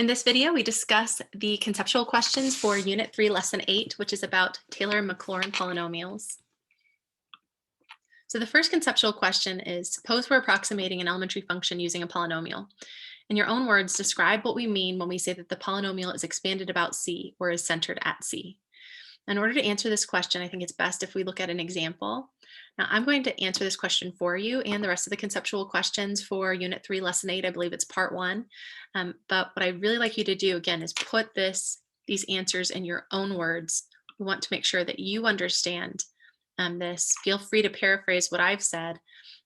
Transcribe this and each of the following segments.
In this video, we discuss the conceptual questions for Unit 3, Lesson 8, which is about Taylor and Maclaurin polynomials. So the first conceptual question is, suppose we're approximating an elementary function using a polynomial. In your own words, describe what we mean when we say that the polynomial is expanded about C or is centered at C. In order to answer this question, I think it's best if we look at an example. Now, I'm going to answer this question for you and the rest of the conceptual questions for Unit 3, Lesson 8. I believe it's Part 1. But what I'd really like you to do, again, is put these answers in your own words. We want to make sure that you understand this. Feel free to paraphrase what I've said.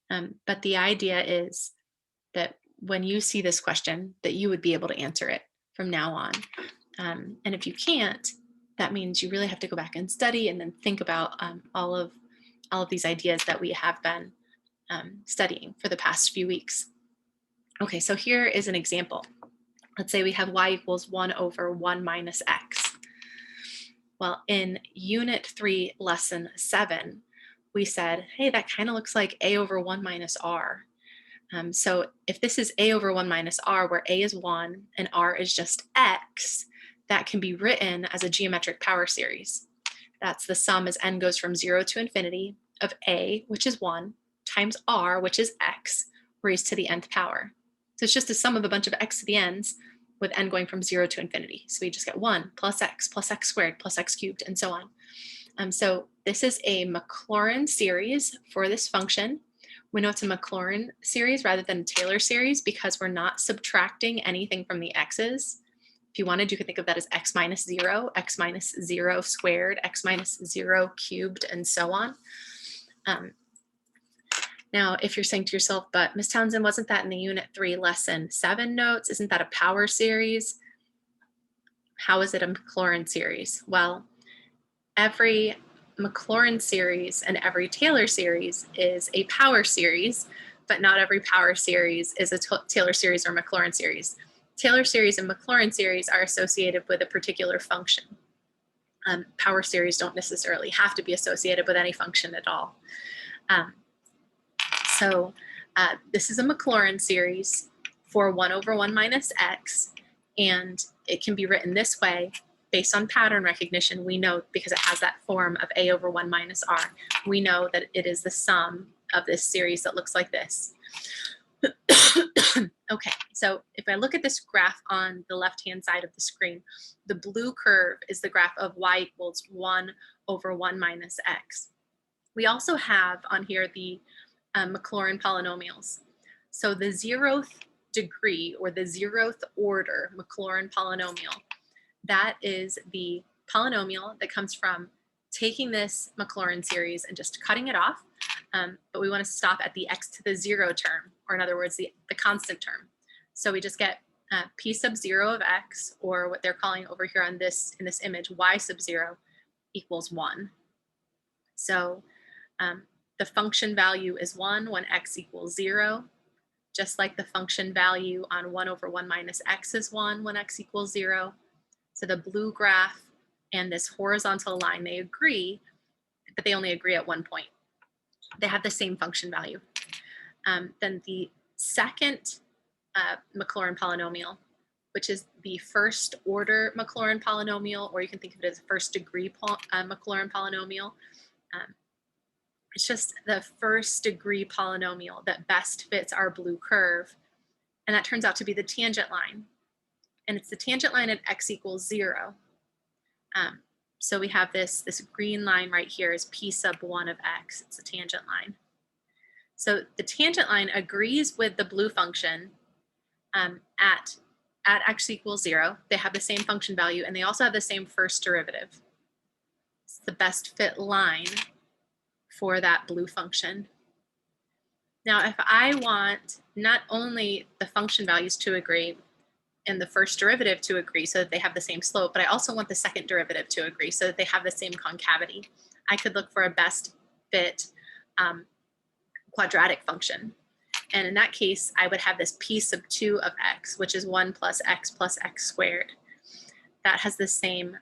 But the idea is that when you see this question, that you would be able to answer it from now on. And if you can't, that means you really have to go back and study and then think about all of these ideas that we have been studying for the past few weeks. Okay, so here is an example. Let's say we have y equals 1 over 1 minus x. Well, in Unit 3, Lesson 7, we said, hey, that kind of looks like a over 1 minus r. So if this is a over 1 minus r, where a is 1 and r is just x, that can be written as a geometric power series. That's the sum as n goes from 0 to infinity of a, which is 1, times r, which is x, raised to the nth power. So it's just a sum of a bunch of x to the n's with n going from 0 to infinity. So we just get 1 plus x squared plus x cubed and so on. So this is a Maclaurin series for this function. We know it's a Maclaurin series rather than a Taylor series because we're not subtracting anything from the x's. If you wanted, you could think of that as x minus 0 squared, x minus 0 cubed, and so on. Now, if you're saying to yourself, but Ms. Townsend, wasn't that in the Unit 3 Lesson 7 notes? Isn't that a power series? How is it a Maclaurin series? Well, every Maclaurin series and every Taylor series is a power series, but not every power series is a Taylor series or Maclaurin series. Taylor series and Maclaurin series are associated with a particular function. Power series don't necessarily have to be associated with any function at all. So this is a Maclaurin series for 1 over 1 minus x, and it can be written this way based on pattern recognition. We know, because it has that form of a over 1 minus r, we know that it is the sum of this series that looks like this. Okay, so if I look at this graph on the left-hand side of the screen, the blue curve is the graph of y equals 1 over 1 minus x. We also have on here the Maclaurin polynomials. So the 0th degree or the 0th order Maclaurin polynomial, that is the polynomial that comes from taking this Maclaurin series and just cutting it off. But we want to stop at the x to the 0 term, or in other words, the constant term. So we just get p sub 0 of x, or what they're calling over here in this image, y sub 0 equals 1. So the function value is 1 when x equals 0, just like the function value on 1 over 1 minus x is 1 when x equals 0. So the blue graph and this horizontal line, they agree, but they only agree at one point. They have the same function value. Then the second Maclaurin polynomial, which is the first order Maclaurin polynomial, or you can think of it as first degree Maclaurin polynomial. It's just the first degree polynomial that best fits our blue curve. And that turns out to be the tangent line. And it's the tangent line at x equals 0. So we have this green line right here is p sub 1 of x. It's a tangent line. So the tangent line agrees with the blue function at x equals 0. They have the same function value, and they also have the same first derivative. It's the best fit line for that blue function. Now, if I want not only the function values to agree and the first derivative to agree so that they have the same slope, but I also want the second derivative to agree so that they have the same concavity, I could look for a best fit quadratic function. And in that case, I would have this p sub 2 of x, which is 1 plus x squared. That has the same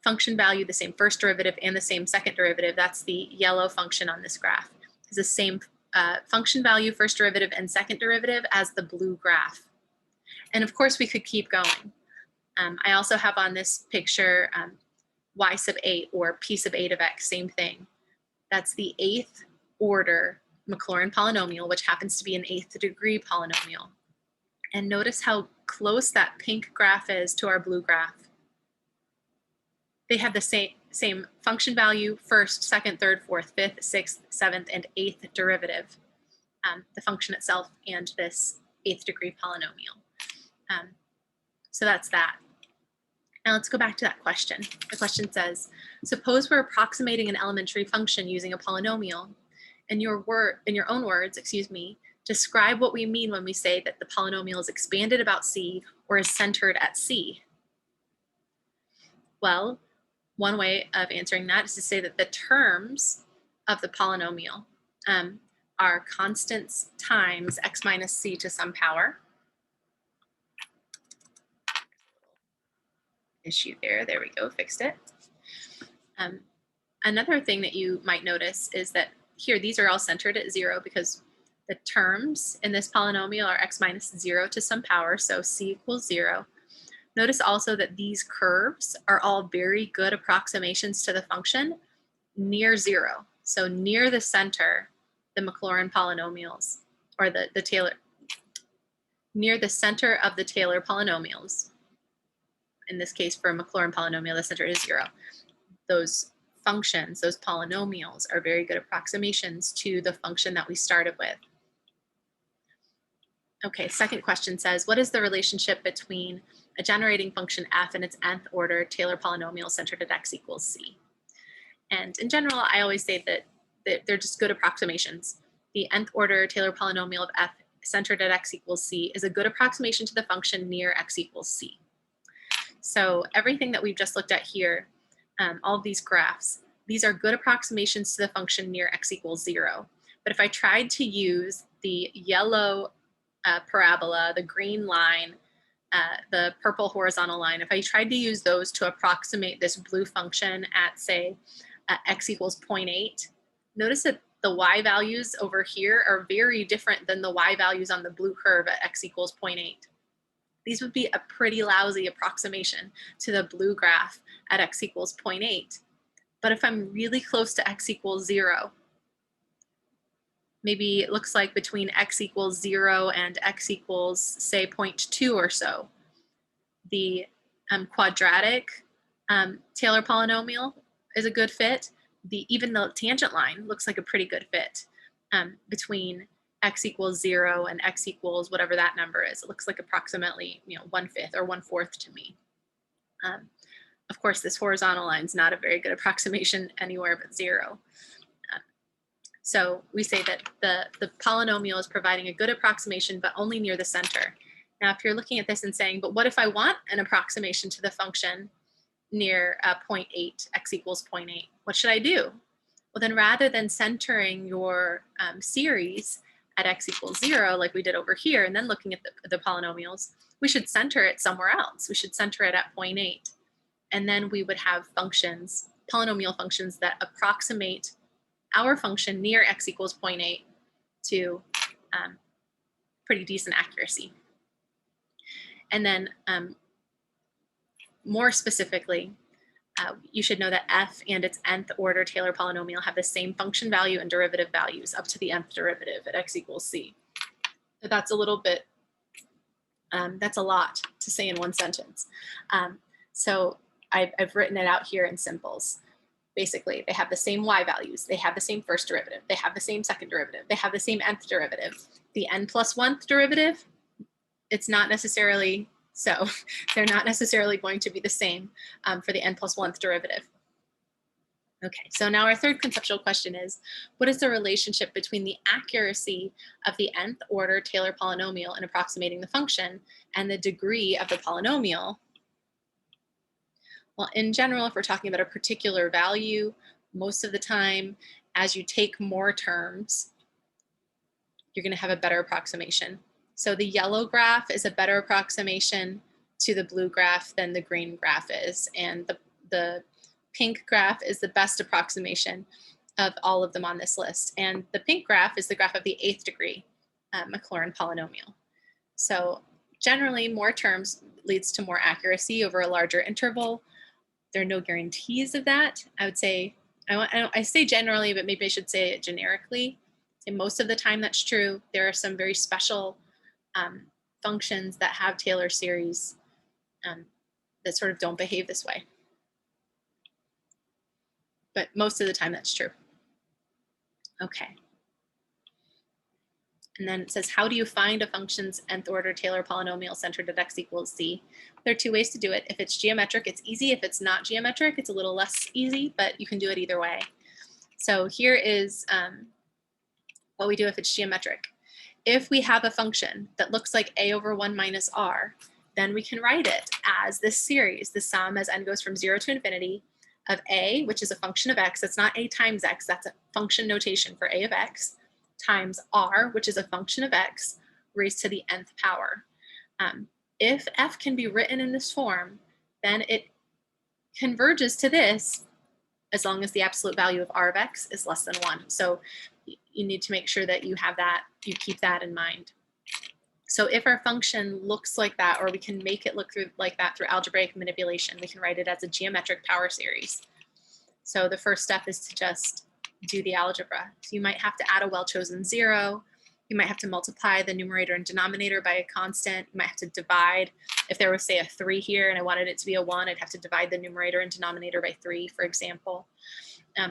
function value, the same first derivative, and the same second derivative. That's the yellow function on this graph. It's the same function value, first derivative, and second derivative as the blue graph. And of course, we could keep going. I also have on this picture y sub 8 or p sub 8 of x, same thing. That's the 8th order Maclaurin polynomial, which happens to be an 8th degree polynomial. And notice how close that pink graph is to our blue graph. They have the same function value, first, second, third, fourth, fifth, sixth, seventh, and 8th derivative, the function itself and this 8th degree polynomial. So that's that. Now let's go back to that question. The question says, suppose we're approximating an elementary function using a polynomial. In your own words, describe what we mean when we say that the polynomial is expanded about C or is centered at C. Well, one way of answering that is to say that the terms of the polynomial are constants times x minus c to some power. Issue there we go, fixed it. Another thing that you might notice is that here these are all centered at 0 because the terms in this polynomial are x minus 0 to some power, so c equals 0. Notice also that these curves are all very good approximations to the function near 0. So near the center, the Maclaurin polynomials, or the Taylor, near the center of the Taylor polynomials. In this case, for a Maclaurin polynomial, the center is 0. Those functions, those polynomials, are very good approximations to the function that we started with. Okay, second question says, what is the relationship between a generating function f and its nth order Taylor polynomial centered at x equals c? And in general, I always say that they're just good approximations. The nth order Taylor polynomial of f centered at x equals c is a good approximation to the function near x equals c. So everything that we've just looked at here, all of these graphs, these are good approximations to the function near x equals 0. But if I tried to use the yellow parabola, the green line, the purple horizontal line, if I tried to use those to approximate this blue function at, say, x equals 0.8, notice that the y values over here are very different than the y values on the blue curve at x equals 0.8. These would be a pretty lousy approximation to the blue graph at x equals 0.8. But if I'm really close to x equals 0, maybe it looks like between x equals 0 and x equals, say, 0.2 or so, the quadratic Taylor polynomial is a good fit. Even the tangent line looks like a pretty good fit between x equals 0 and x equals whatever that number is. It looks like approximately 1/5 or 1/4 to me. Of course, this horizontal line is not a very good approximation anywhere but 0. So we say that the polynomial is providing a good approximation, but only near the center. Now, if you're looking at this and saying, but what if I want an approximation to the function near 0.8, x equals 0.8? What should I do? Well, then rather than centering your series at x equals 0, like we did over here, and then looking at the polynomials, we should center it somewhere else. We should center it at 0.8. And then we would have functions, polynomial functions that approximate our function near x equals 0.8 to pretty decent accuracy. And then more specifically, you should know that f and its nth order Taylor polynomial have the same function value and derivative values up to the nth derivative at x equals c. So that's a little bit, that's a lot to say in one sentence. So I've written it out here in simples. Basically, they have the same y values, they have the same first derivative, they have the same second derivative, they have the same nth derivative. The n plus 1th derivative, it's not necessarily so. They're not necessarily going to be the same for the n plus 1th derivative. Okay, so now our third conceptual question is, what is the relationship between the accuracy of the nth order Taylor polynomial in approximating the function and the degree of the polynomial? Well, in general, if we're talking about a particular value, most of the time, as you take more terms, you're going to have a better approximation. So the yellow graph is a better approximation to the blue graph than the green graph is. And the pink graph is the best approximation of all of them on this list. And the pink graph is the graph of the 8th degree Maclaurin polynomial. So generally, more terms, leads to more accuracy over a larger interval. There are no guarantees of that. I would say, I say generally, but maybe I should say it generically. And most of the time that's true. There are some very special functions that have Taylor series that sort of don't behave this way. But most of the time that's true. Okay. And then it says, how do you find a function's nth order Taylor polynomial centered at x equals z? There are two ways to do it. If it's geometric, it's easy. If it's not geometric, it's a little less easy, but you can do it either way. So here is what we do if it's geometric. If we have a function that looks like a over 1 minus r, then we can write it as this series, the sum as n goes from 0 to infinity of a, which is a function of x. That's not a times x. That's a function notation for a of x, times r, which is a function of x, raised to the nth power. If f can be written in this form, then it converges to this as long as the absolute value of r of x is less than 1. So you need to make sure that you have that, you keep that in mind. So if our function looks like that, or we can make it look like that through algebraic manipulation, we can write it as a geometric power series. So the first step is to just do the algebra. So you might have to add a well-chosen 0. You might have to multiply the numerator and denominator by a constant. You might have to divide. If there was, say, a 3 here and I wanted it to be a 1, I'd have to divide the numerator and denominator by 3, for example.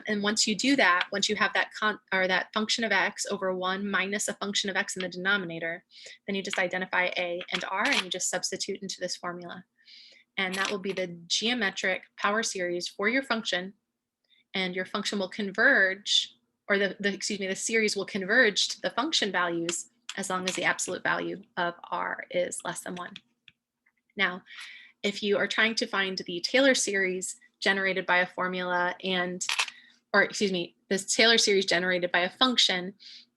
And once you do that, once you have that function of x over 1 minus a function of x in the denominator, then you just identify a and r and you just substitute into this formula. And that will be the geometric power series for your function. And your function will converge, or the series will converge to the function values as long as the absolute value of r is less than 1. Now, if you are trying to find the Taylor series generated by a formula this Taylor series generated by a function,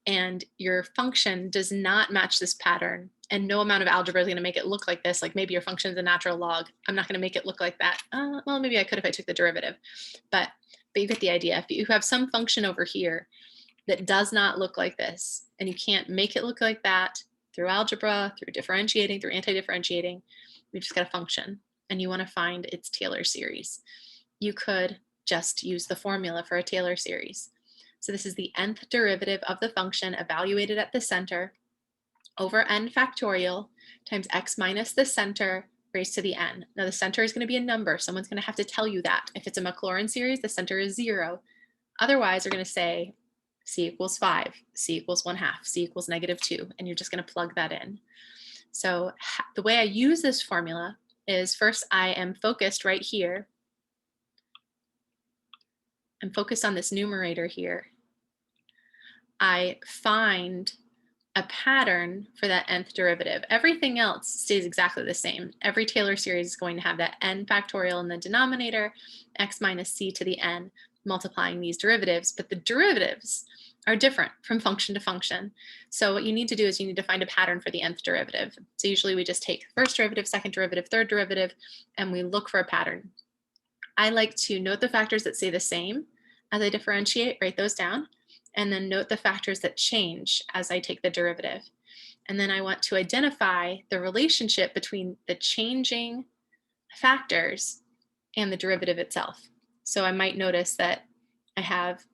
and your function does not match this pattern, and no amount of algebra is going to make it look like this, like maybe your function is a natural log. I'm not going to make it look like that. Well, maybe I could if I took the derivative, but you get the idea. If you have some function over here that does not look like this, and you can't make it look like that through algebra, through differentiating, through anti-differentiating, we've just got a function, and you want to find its Taylor series. You could just use the formula for a Taylor series. So this is the nth derivative of the function evaluated at the center over n factorial times x minus the center raised to the n. Now the center is going to be a number. Someone's going to have to tell you that. If it's a Maclaurin series, the center is 0. Otherwise, they're going to say c equals 5, c equals 1/2, c equals -2, and you're just going to plug that in. So the way I use this formula is, first I am focused right here. I'm focused on this numerator here. I find a pattern for that nth derivative. Everything else stays exactly the same. Every Taylor series is going to have that n factorial in the denominator, x minus c to the n, multiplying these derivatives, but the derivatives are different from function to function. So what you need to do is you need to find a pattern for the nth derivative. So usually we just take first derivative, second derivative, third derivative, and we look for a pattern. I like to note the factors that stay the same as I differentiate, write those down, and then note the factors that change as I take the derivative. And then I want to identify the relationship between the changing factors and the derivative itself. So I might notice that I have,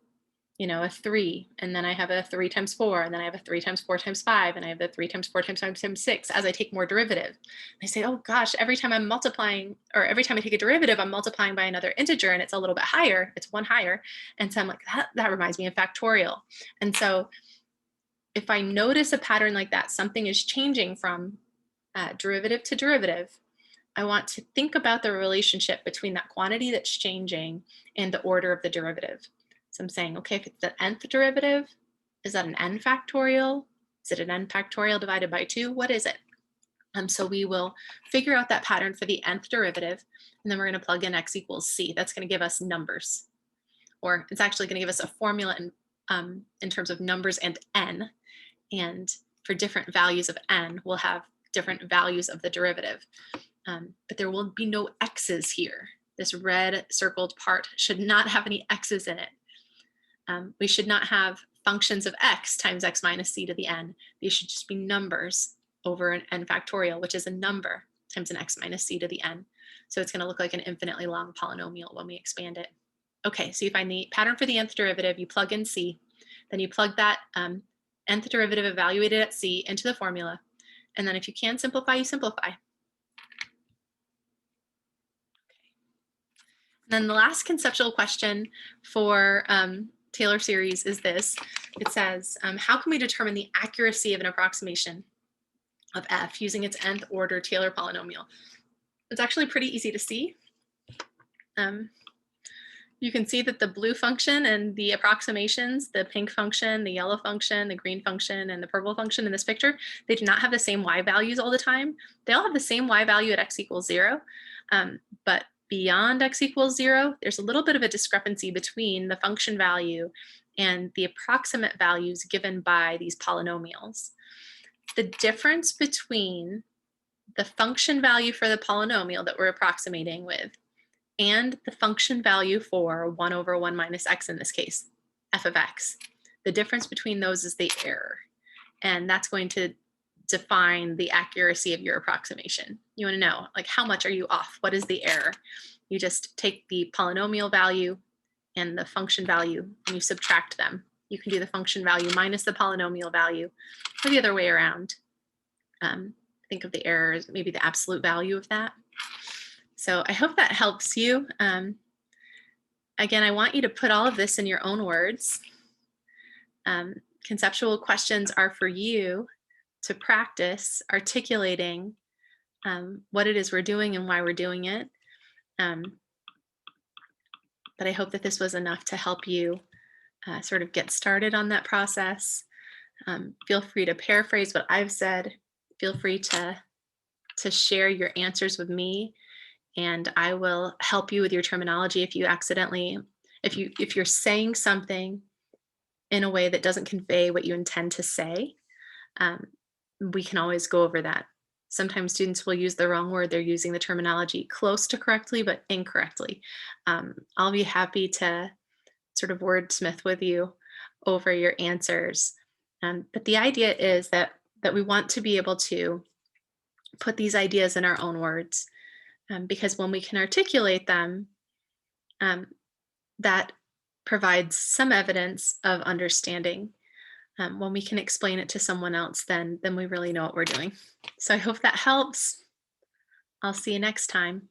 a 3, and then I have a 3 times 4, and then I have a 3 times 4 times 5, and I have the 3 times 4 times 5 times 6 as I take more derivative. I say, oh gosh, every time I'm multiplying, or every time I take a derivative, I'm multiplying by another integer, and it's a little bit higher, it's 1 higher. And so I'm like, that reminds me of factorial. And so if I notice a pattern like that, something is changing from derivative to derivative, I want to think about the relationship between that quantity that's changing and the order of the derivative. So I'm saying, okay, if it's the nth derivative, is that an n factorial? Is it an n factorial divided by 2? What is it? So we will figure out that pattern for the nth derivative, and then we're going to plug in x equals c. That's going to give us numbers, or it's actually going to give us a formula in terms of numbers and n. And for different values of n, we'll have different values of the derivative. But there will be no x's here. This red circled part should not have any x's in it. We should not have functions of x times x minus c to the n. These should just be numbers over an n factorial, which is a number. times an x minus c to the n. So it's going to look like an infinitely long polynomial when we expand it. Okay, so you find the pattern for the nth derivative, you plug in c, then you plug that nth derivative evaluated at c into the formula, and then if you can simplify, you simplify. Then the last conceptual question for Taylor series is this. It says, how can we determine the accuracy of an approximation of f using its nth order Taylor polynomial? It's actually pretty easy to see. You can see that the blue function and the approximations, the pink function, the yellow function, the green function, and the purple function in this picture, they do not have the same y values all the time. They all have the same y value at x equals 0, but beyond x equals 0, there's a little bit of a discrepancy between the function value and the approximate values given by these polynomials. The difference between the function value for the polynomial that we're approximating with and the function value for 1 over 1 minus x in this case, f of x, the difference between those is the error. And that's going to define the accuracy of your approximation. You want to know, like, how much are you off? What is the error? You just take the polynomial value and the function value and you subtract them. You can do the function value minus the polynomial value or the other way around. Think of the error as maybe the absolute value of that. So I hope that helps you. Again, I want you to put all of this in your own words. Conceptual questions are for you to practice articulating what it is we're doing and why we're doing it. But I hope that this was enough to help you sort of get started on that process. Feel free to paraphrase what I've said. Feel free to share your answers with me, and I will help you with your terminology if you accidentally, if you're saying something in a way that doesn't convey what you intend to say. We can always go over that. Sometimes students will use the wrong word. They're using the terminology close to correctly, but incorrectly. I'll be happy to sort of wordsmith with you over your answers. But the idea is that we want to be able to put these ideas in our own words, because when we can articulate them, that provides some evidence of understanding. When we can explain it to someone else, then we really know what we're doing. So I hope that helps. I'll see you next time.